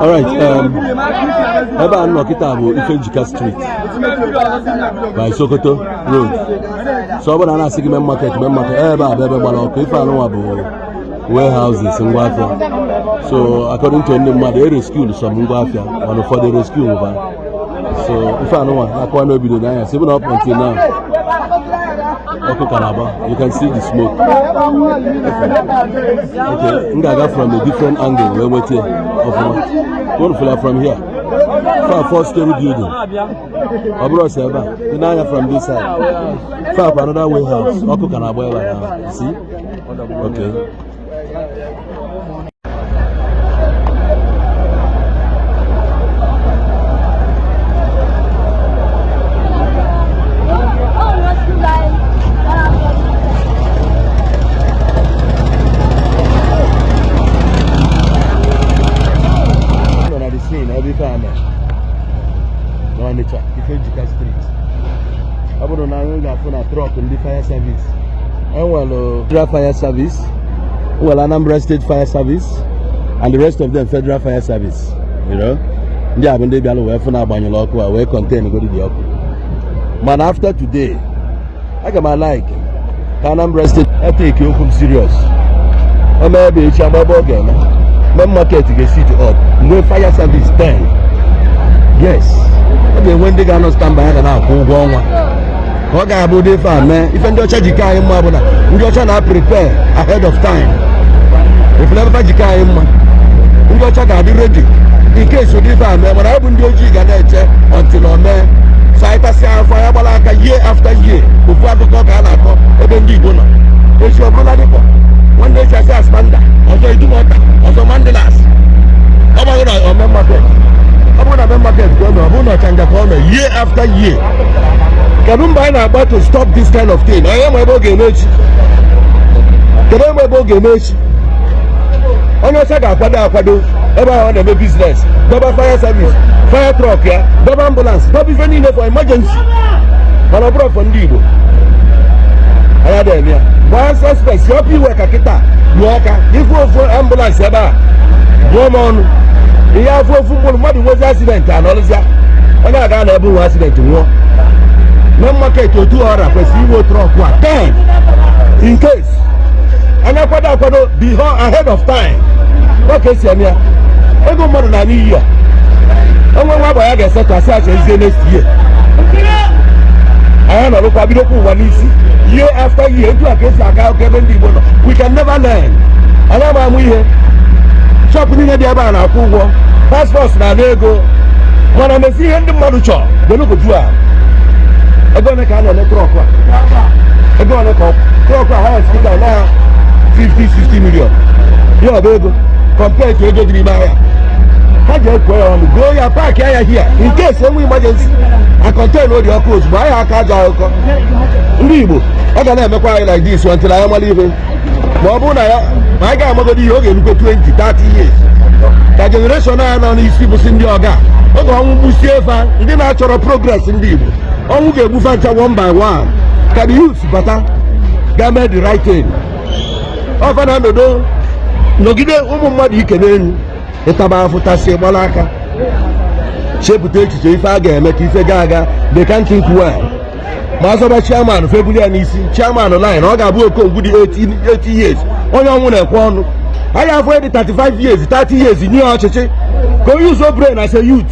All right. Eba no kitabo Ifejika Street by Sokoto Road. So when I see me market, eba bebe balo ko ifa no abo warehouses in Ngwafia. So according to them, they rescued some Ngwafia, and for the rescue over. So if I know I can't be the guy. Even up until now, you can see the smoke. Okay, Ngaga from a different angle. We're waiting from here. Far 4-story building. Abro Seba, Naira from this side. Far another warehouse. You see? Okay. Ifejika Street. Abono na nga funa truck in the fire service. Federal fire service. Anambra State Fire Service, and the rest of them Federal Fire Service. You know, they have been able to funa banyo loko we contain go to the oku. Man, after today, I got my like Anambra State. I take you from serious. I may be chamber again. My market get city up. No fire service 10. Yes. Okay, when they gonna stand by now, go on. What guy about the farm, man? If you don't charge the car, you trying to prepare ahead of time. If you never charge the car, you trying to be ready. In case you live man, when I open the OG until on there, so I can say fire like year after year. Before I go to Canada, even the donor. It's your brother. One day I say Spanda, also you do water, also Mandelas. How about you on market? How about the market? Year after year. Kabumba na about to stop this kind of thing. I am able to get on your side, Aquado, ever on a business, double fire service, fire truck, double ambulance, double even for emergency. But I brought from Igbo. I had them here. One suspect, your people work at Kita, Walker, if you for ambulance, woman, the year for football, what was accident and all that. And I got a blue accident to war. No market to 2 hours, but you will truck 10 in case. And I could be ahead of time. Okay, Samia, I go more than a year. And when I get set aside next year, I am a local one easy. Year after year, we can never learn. And I'm here. Shopping in the Abana, passports, and there go. When I'm seeing the Marucho, they look at you. I'm going to call a truck. I'm going to call truck now 50-60 million. Yeah, baby. Compared to the Naira. I just go on your park here. In case any emergency, I contain all your clothes. But I can't go. Igbo, I can never quiet like this until I am leaving. My guy, I'm going to be 20-30 years. That generation now is people in the organ. The natural progress in the Igbo. All get move one by one. Can you use better? Get the right thing. Often I don't no give them you can earn. It's about Futasi Balaka. Shape potato if I get make if a gaga, they can't think well. Master chairman, February and easy, chairman online, all got work good 80 years. Only one. I have waited 35 years, 30 years in your church. Go use your brain as a youth.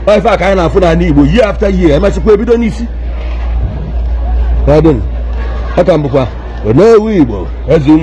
If I can't afford an Igbo year after year, I must be done easy. Pardon. I can't book. No, we will. As you